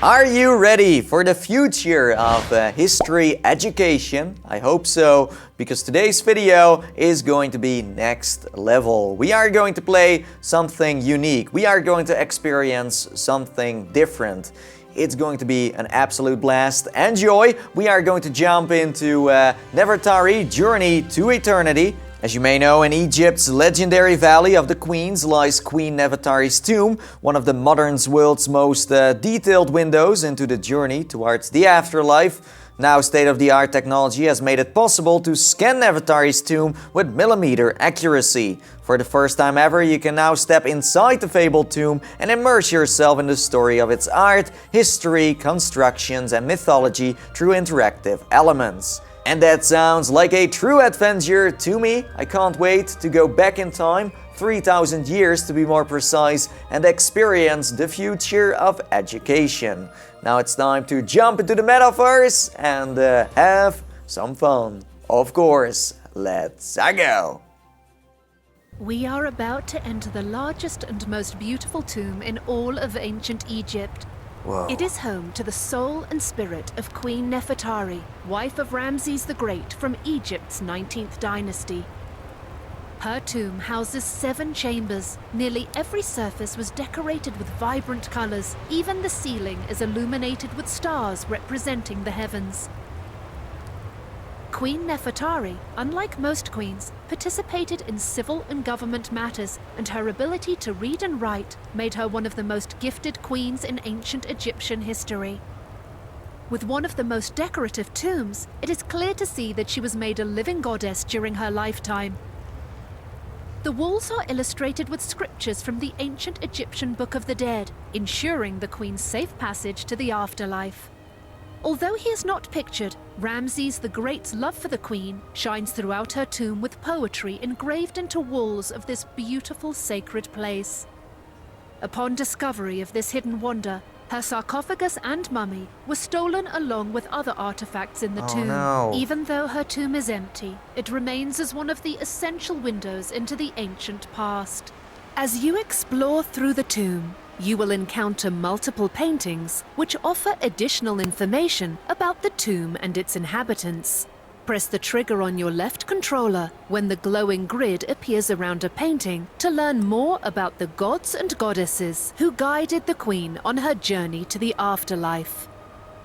Are you ready for the future of history education? I hope so, because today's video is going to be next level. We are going to play something unique. We are going to experience something different. It's going to be an absolute blast. Enjoy! We are going to jump into Nerfertari Journey to Eternity. As you may know, in Egypt's legendary Valley of the Queens lies Queen Nefertari's tomb, one of the modern world's most detailed windows into the journey towards the afterlife. Now, state-of-the-art technology has made it possible to scan Nefertari's tomb with millimeter accuracy. For the first time ever, you can now step inside the fabled tomb and immerse yourself in the story of its art, history, constructions, and mythology through interactive elements. And that sounds like a true adventure to me. I can't wait to go back in time, 3,000 years to be more precise, and experience the future of education. Now it's time to jump into the metaverse and have some fun. Of course, let's go! We are about to enter the largest and most beautiful tomb in all of ancient Egypt. Whoa. It is home to the soul and spirit of Queen Nefertari, wife of Ramses the Great from Egypt's 19th dynasty. Her tomb houses 7 chambers. Nearly every surface was decorated with vibrant colors. Even the ceiling is illuminated with stars representing the heavens. Queen Nefertari, unlike most queens, participated in civil and government matters, and her ability to read and write made her one of the most gifted queens in ancient Egyptian history. With one of the most decorative tombs, it is clear to see that she was made a living goddess during her lifetime. The walls are illustrated with scriptures from the ancient Egyptian Book of the Dead, ensuring the queen's safe passage to the afterlife. Although he is not pictured, Ramses the Great's love for the queen shines throughout her tomb with poetry engraved into walls of this beautiful sacred place. Upon discovery of this hidden wonder, her sarcophagus and mummy were stolen along with other artifacts in the tomb. No. Even though her tomb is empty, it remains as one of the essential windows into the ancient past. As you explore through the tomb, you will encounter multiple paintings which offer additional information about the tomb and its inhabitants. Press the trigger on your left controller when the glowing grid appears around a painting to learn more about the gods and goddesses who guided the queen on her journey to the afterlife.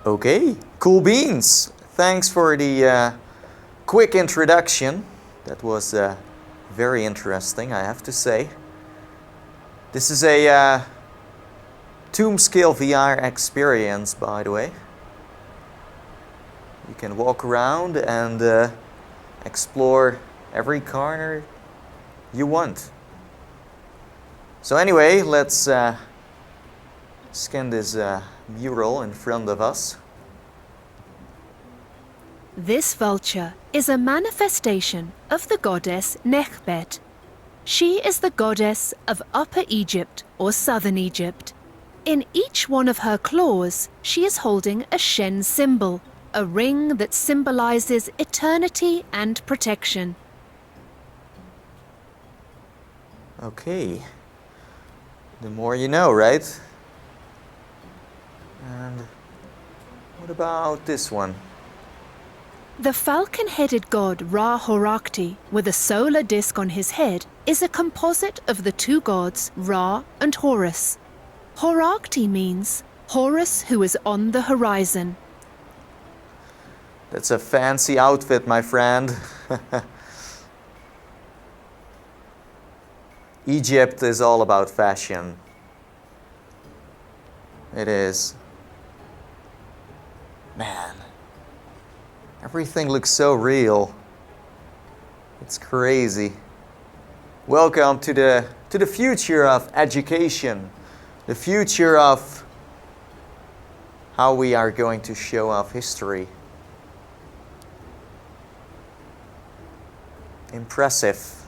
Okay, cool beans. Thanks for the quick introduction. That was very interesting, I have to say. This is a Tombscale VR experience, by the way. You can walk around and explore every corner you want. So anyway, let's scan this mural in front of us. This vulture is a manifestation of the goddess Nekhbet. She is the goddess of Upper Egypt or Southern Egypt. In each one of her claws, she is holding a Shen symbol, a ring that symbolizes eternity and protection. Okay. The more you know, right? And what about this one? The falcon-headed god Ra-Horakhti, with a solar disk on his head, is a composite of the 2 gods Ra and Horus. Horakhti means Horus who is on the horizon. That's a fancy outfit, my friend. Egypt is all about fashion. It is. Man, everything looks so real. It's crazy. Welcome to the future of education. The future of how we are going to show off history. Impressive,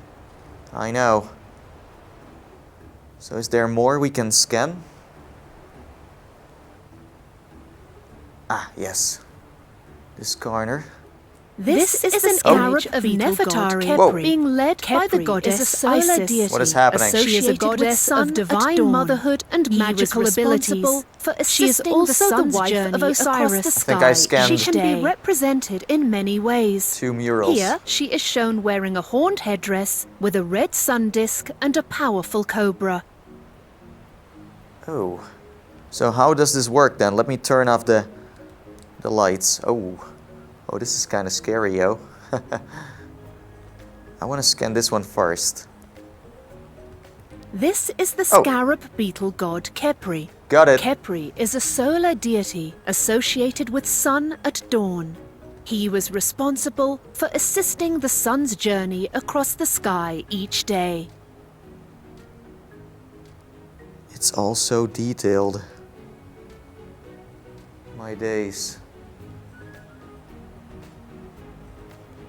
I know. So is there more we can scan? Ah, yes. This corner. This is an image of Nefertari being led by the goddess Isis. What is happening? She is a goddess of divine motherhood and magical abilities. She is also the wife of Osiris. I think I scanned She can be represented in many ways. 2 murals. Here, she is shown wearing a horned headdress with a red sun disk and a powerful cobra. Oh. So how does this work then? Let me turn off the lights. Oh, this is kind of scary, yo. I want to scan this one first. This is the scarab beetle god Khepri. Got it. Khepri is a solar deity associated with sun at dawn. He was responsible for assisting the sun's journey across the sky each day. It's all so detailed. My days.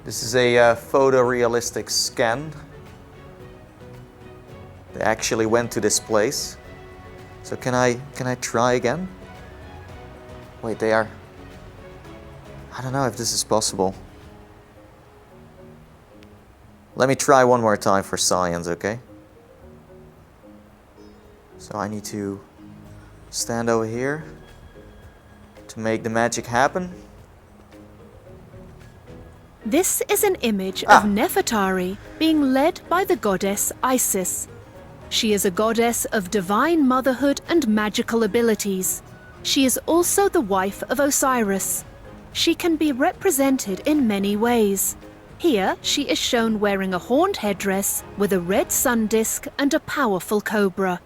This is a photorealistic scan. They actually went to this place. So can I try again? Wait, they are... I don't know if this is possible. Let me try one more time for science, okay? So I need to stand over here to make the magic happen. This is an image of Nefertari being led by the goddess Isis. She is a goddess of divine motherhood and magical abilities. She is also the wife of Osiris. She can be represented in many ways. Here, she is shown wearing a horned headdress with a red sun disk and a powerful cobra.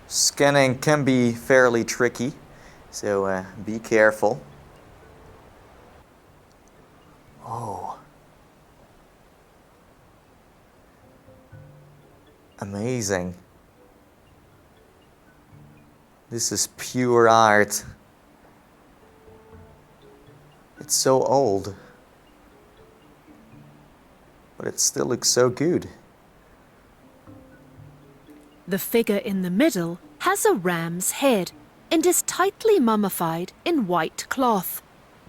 Scanning can be fairly tricky, so be careful. Oh. Amazing. This is pure art. It's so old, but it still looks so good. The figure in the middle has a ram's head and is tightly mummified in white cloth.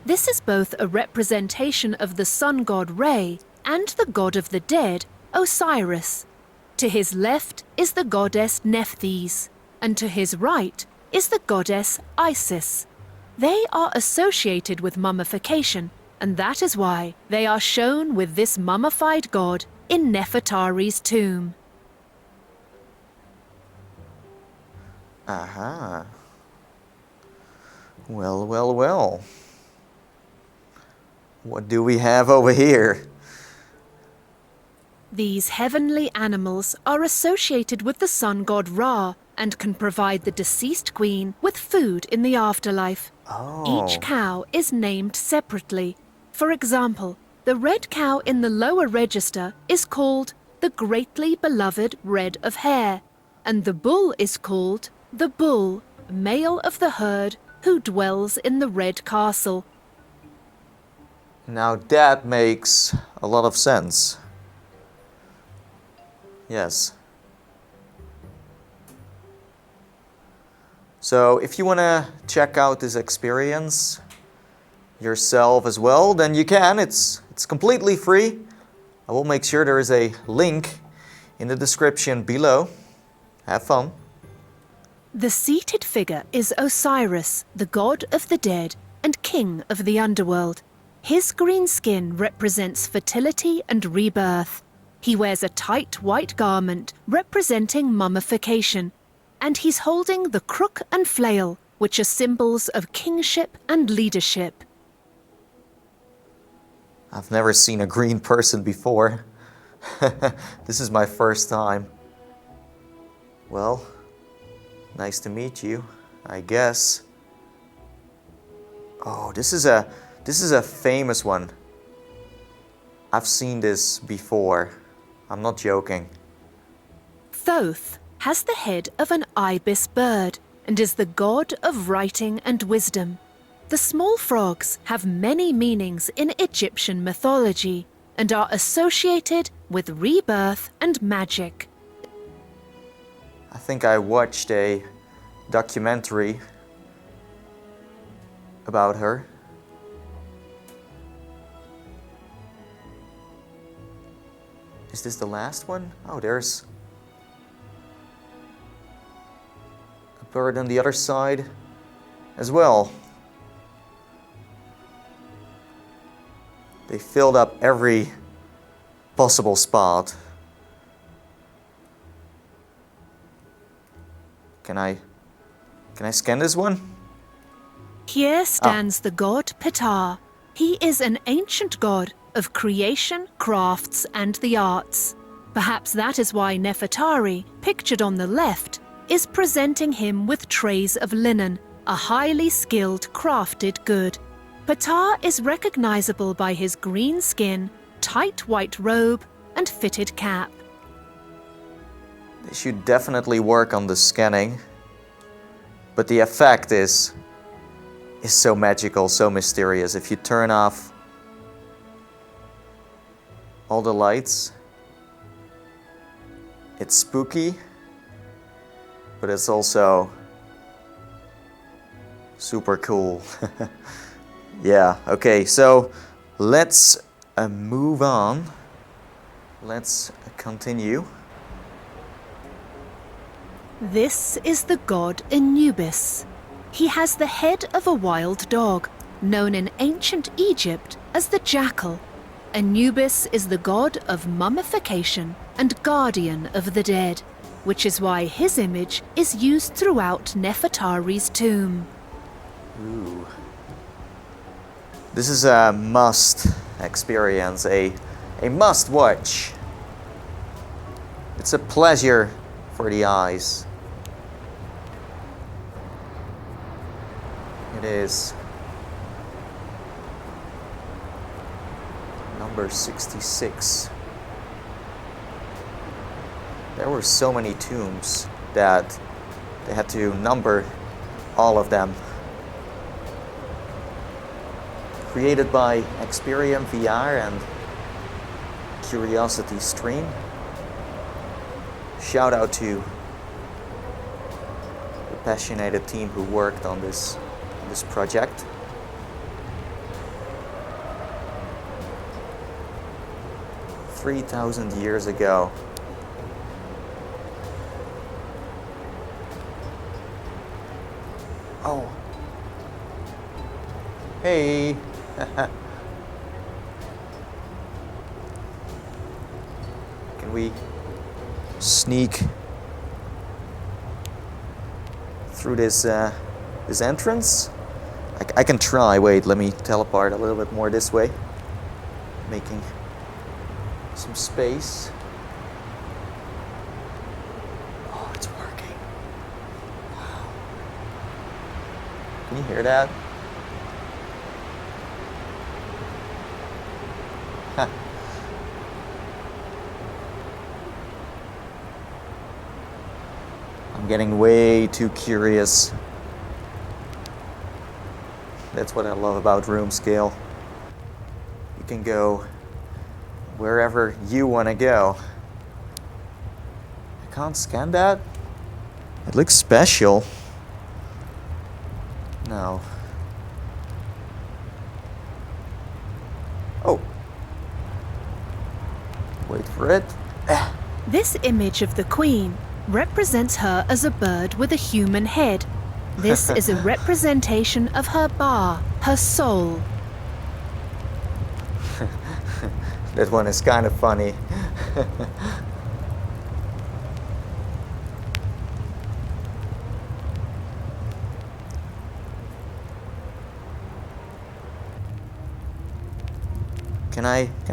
This is both a representation of the sun god Re and the god of the dead, Osiris. To his left is the goddess Nathie, and to his right is the goddess Isis. They are associated with mummification, and that is why they are shown with this mummified god in Nefertari's tomb. Aha. Well, well, well. What do we have over here? These heavenly animals are associated with the sun god Ra and can provide the deceased queen with food in the afterlife. Each cow is named separately. For example, the red cow in the lower register is called the greatly beloved red of hair, and the bull is called the bull, male of the herd, who dwells in the red castle. Now that makes a lot of sense. Yes. So if you want to check out this experience yourself as well, then you can. It's completely free. I will make sure there is a link in the description below. Have fun. The seated figure is Osiris, the god of the dead and king of the underworld. His green skin represents fertility and rebirth. He wears a tight white garment representing mummification, and he's holding the crook and flail, which are symbols of kingship and leadership. I've never seen a green person before. This is my first time. Well, nice to meet you, I guess. Oh, this is a famous one. I've seen this before. I'm not joking. Thoth has the head of an ibis bird and is the god of writing and wisdom. The small frogs have many meanings in Egyptian mythology and are associated with rebirth and magic. I think I watched a documentary about her. Is this the last one? Oh, there's a bird on the other side as well. They filled up every possible spot. Can I scan this one? Here stands the god Ptah. He is an ancient god of creation, crafts, and the arts. Perhaps that is why Nerfertari, pictured on the left, is presenting him with trays of linen, a highly skilled crafted good. Ptah is recognizable by his green skin, tight white robe, and fitted cap. They should definitely work on the scanning, but the effect is so magical, so mysterious. If you turn off all the lights, it's spooky, but it's also super cool. Yeah, okay, so let's move on. Let's continue. This is the god Anubis. He has the head of a wild dog, known in ancient Egypt as the jackal. Anubis is the god of mummification and guardian of the dead, which is why his image is used throughout Nefertari's tomb. Ooh. This is a must experience, a must watch. It's a pleasure for the eyes. It is number 66. There were so many tombs that they had to number all of them. Created by Xperium VR and Curiosity Stream. Shout out to the passionate team who worked on this project. "3,000 years ago." Oh. Hey. Can we sneak through this entrance? I can try. Wait, let me teleport a little bit more this way, making some space. Oh, it's working. Wow. Can you hear that? I'm getting way too curious. That's what I love about room scale. You can go wherever you want to go. I can't scan that? It looks special. No. Oh. Wait for it. This image of the queen represents her as a bird with a human head. This is a representation of her Ba, her soul. That one is kind of funny. Can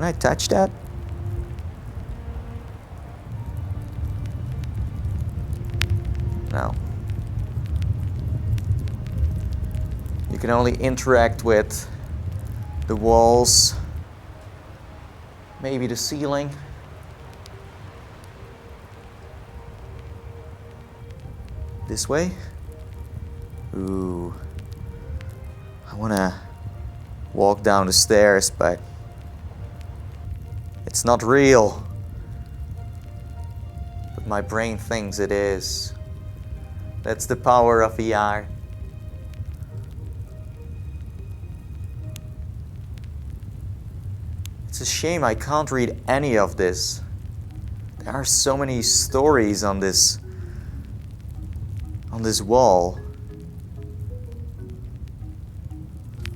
I touch that? No. You can only interact with the walls, maybe the ceiling. This way? Ooh. I wanna walk down the stairs, but it's not real. But my brain thinks it is. That's the power of VR. It's a shame I can't read any of this. There are so many stories on this wall.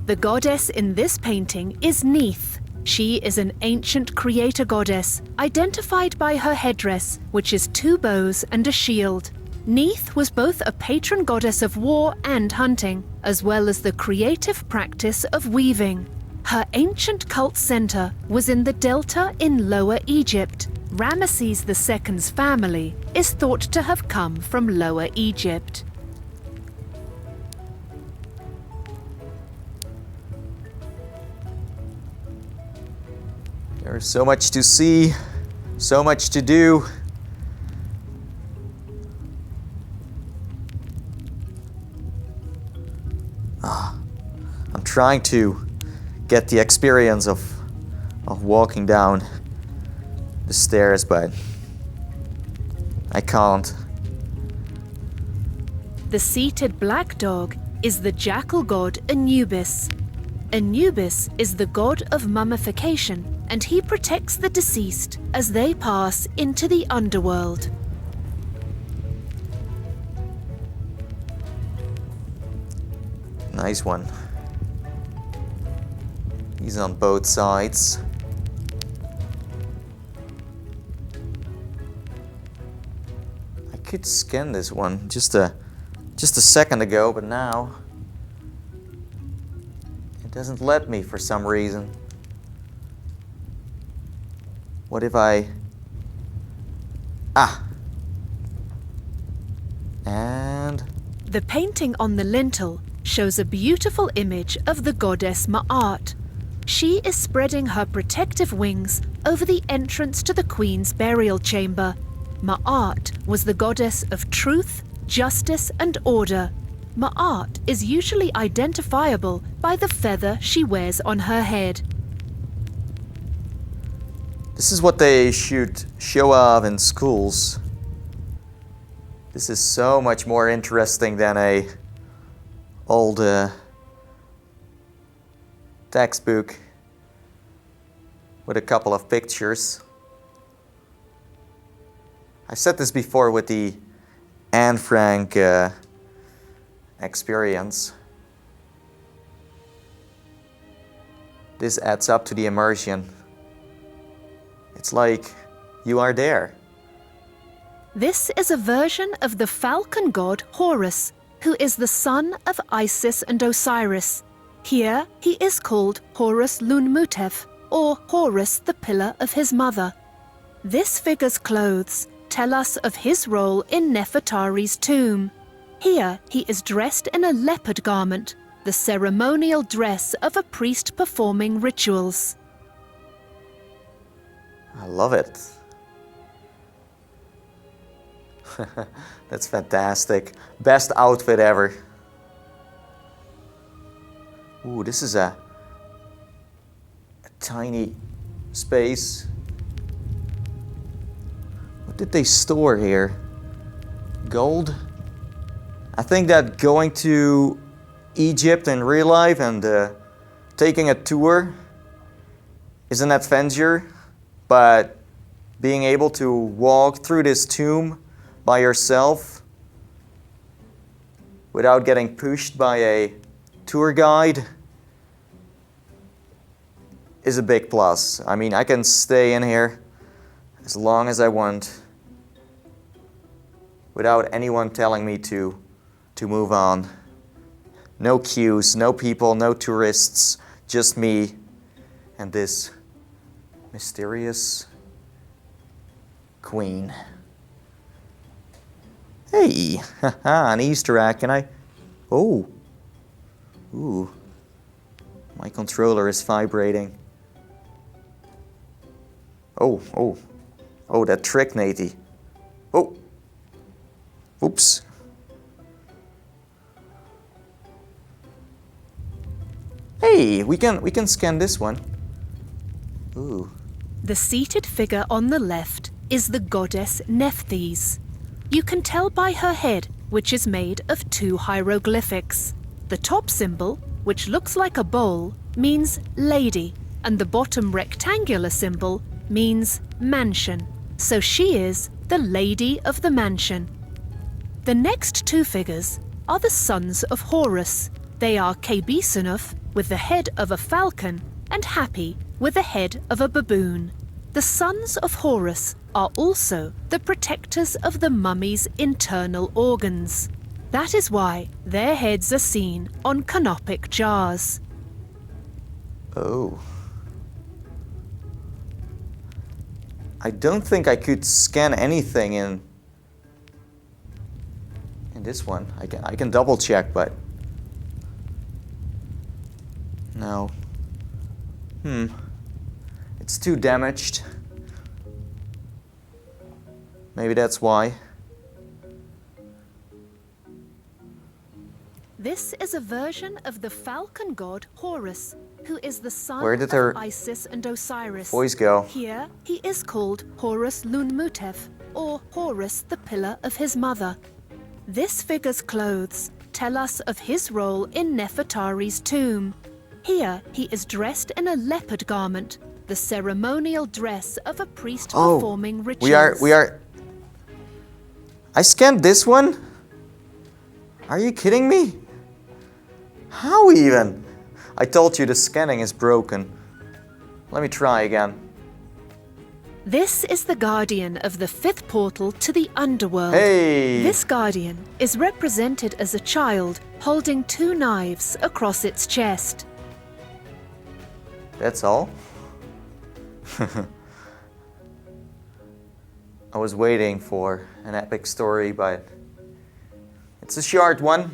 The goddess in this painting is Neith. She is an ancient creator goddess, identified by her headdress, which is 2 bows and a shield. Neith was both a patron goddess of war and hunting, as well as the creative practice of weaving. Her ancient cult center was in the Delta in Lower Egypt. Ramesses II's family is thought to have come from Lower Egypt. There's so much to see, so much to do. I'm trying to get the experience of walking down the stairs, but I can't. The seated black dog is the jackal god Anubis. Anubis is the god of mummification, and he protects the deceased as they pass into the underworld. Nice one. He's on both sides. I could scan this one just a second ago, but now it doesn't let me for some reason. What if I... And... The painting on the lintel shows a beautiful image of the goddess Ma'at. She is spreading her protective wings over the entrance to the queen's burial chamber. Ma'at was the goddess of truth, justice, and order. Ma'at is usually identifiable by the feather she wears on her head. This is what they should show off in schools. This is so much more interesting than a old textbook with a couple of pictures. I said this before with the Anne Frank experience. This adds up to the immersion. It's like you are there. This is a version of the falcon god Horus, who is the son of Isis and Osiris. Here he is called Horus Lunmutef, or Horus the pillar of his mother. This figure's clothes tell us of his role in Nefertari's tomb. Here he is dressed in a leopard garment, the ceremonial dress of a priest performing rituals. I love it. That's fantastic. Best outfit ever. Ooh, this is a tiny space. What did they store here? Gold? I think that going to Egypt in real life and taking a tour is an adventure, but being able to walk through this tomb by yourself without getting pushed by a tour guide is a big plus. I mean, I can stay in here as long as I want without anyone telling me to move on. No queues, no people, no tourists, just me and this mysterious queen. Hey, haha, an Easter egg, can I? Oh, ooh, my controller is vibrating. Oh, that trick, Nathie. Oh, oops. Hey, we can scan this one. Ooh. The seated figure on the left is the goddess Nathie. You can tell by her head, which is made of 2 hieroglyphics. The top symbol, which looks like a bowl, means lady, and the bottom rectangular symbol means mansion. So she is the Lady of the Mansion. The next two figures are the sons of Horus. They are Cabecenuf with the head of a falcon and Happy with the head of a baboon. The sons of Horus are also the protectors of the mummy's internal organs. That is why their heads are seen on canopic jars. Oh. I don't think I could scan anything in this one. I can double check, but no. It's too damaged. Maybe that's why. This is a version of the falcon god Horus, who is the son Where did her of Isis and Osiris. voice go? Here, he is called Horus Lunmutef, or Horus the pillar of his mother. This figure's clothes tell us of his role in Nefertari's tomb. Here, he is dressed in a leopard garment, the ceremonial dress of a priest performing rituals. We are... I scanned this one? Are you kidding me? How even? I told you the scanning is broken. Let me try again. This is the guardian of the fifth portal to the underworld. Hey! This guardian is represented as a child holding two knives across its chest. That's all? I was waiting for an epic story, but it's a short one.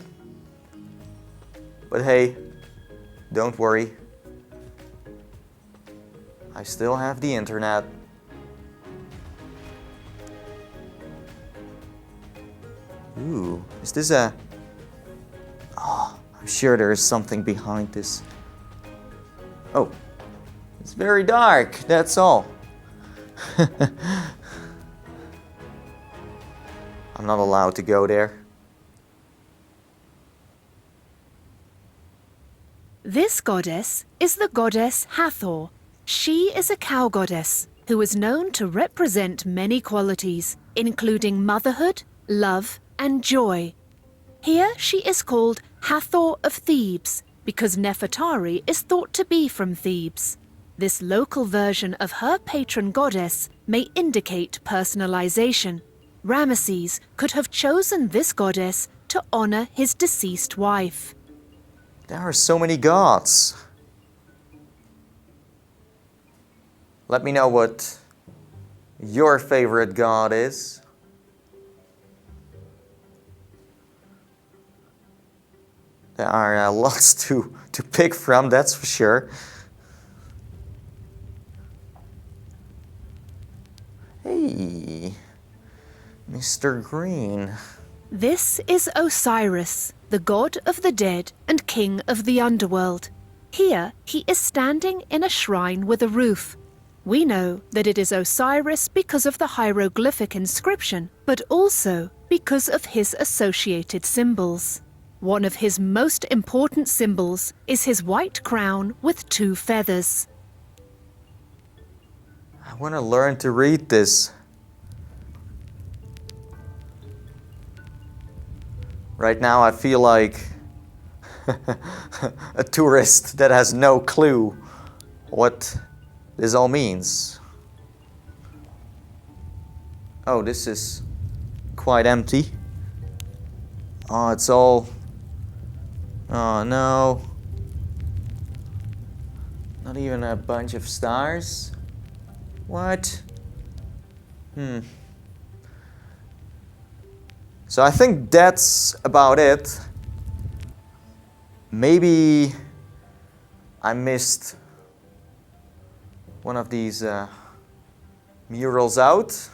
But hey, don't worry. I still have the internet. Ooh, is this a... Oh, I'm sure there is something behind this. Oh, it's very dark, that's all. I'm not allowed to go there. This goddess is the goddess Hathor. She is a cow goddess who is known to represent many qualities, including motherhood, love, and joy. Here she is called Hathor of Thebes because Nefertari is thought to be from Thebes. This local version of her patron goddess may indicate personalization. Ramesses could have chosen this goddess to honor his deceased wife. There are so many gods. Let me know what your favorite god is. There are lots to pick from, that's for sure. Hey, Mr. Green. This is Osiris, the god of the dead and king of the underworld. Here he is standing in a shrine with a roof. We know that it is Osiris because of the hieroglyphic inscription, but also because of his associated symbols. One of his most important symbols is his white crown with two feathers. I want to learn to read this. Right now I feel like a tourist that has no clue what this all means. Oh, this is quite empty. Oh, it's all... Oh no. Not even a bunch of stars? What? So I think that's about it. Maybe I missed one of these murals out.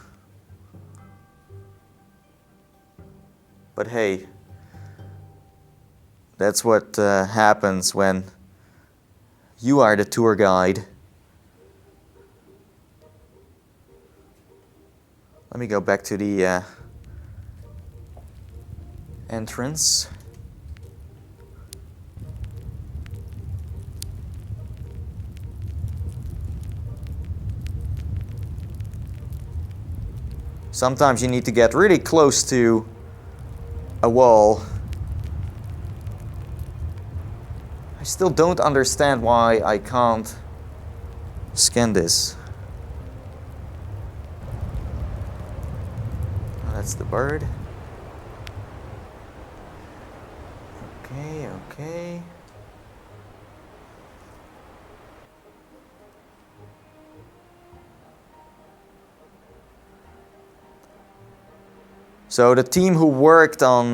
But hey, that's what happens when you are the tour guide. Let me go back to the entrance. Sometimes you need to get really close to a wall. I still don't understand why I can't scan this. That's the bird. Okay, okay. So the team who worked on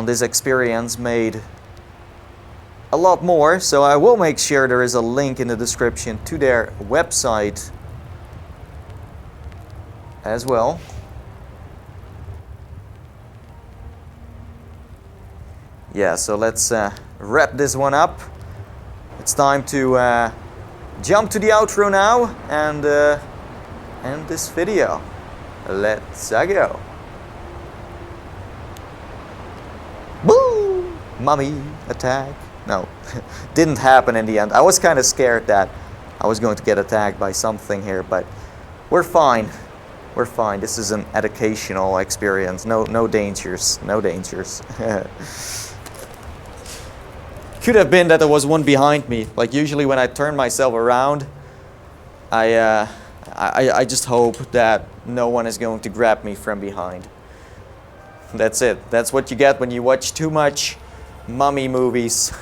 this experience made a lot more, so I will make sure there is a link in the description to their website as well. Yeah, so let's wrap this one up. It's time to jump to the outro now and end this video. Let's go. Boo! Mummy attack. No, didn't happen in the end. I was kind of scared that I was going to get attacked by something here, but we're fine. We're fine. This is an educational experience. No dangers. No dangers. Could have been that there was one behind me. Like usually when I turn myself around, I just hope that no one is going to grab me from behind. That's it. That's what you get when you watch too much mummy movies.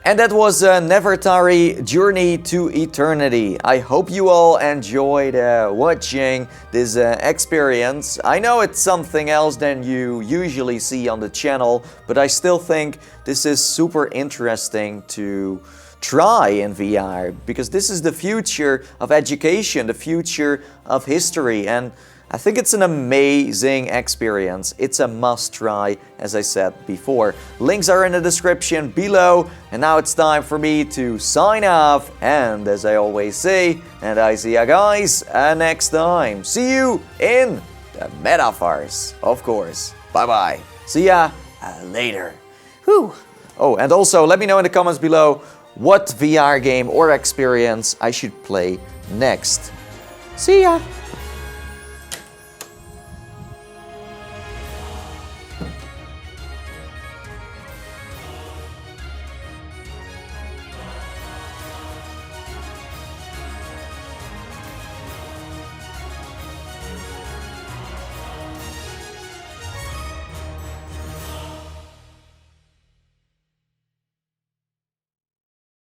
And that was Nefertari Journey to Eternity. I hope you all enjoyed watching this experience. I know it's something else than you usually see on the channel, but I still think this is super interesting to try in VR, because this is the future of education, the future of history, and I think it's an amazing experience. It's a must try, as I said before. Links are in the description below, and now it's time for me to sign off, and as I always say, and I see you guys next time. See you in the metaverse, of course. Bye bye. See ya later. Whew. Oh, and also let me know in the comments below what VR game or experience I should play next. See ya!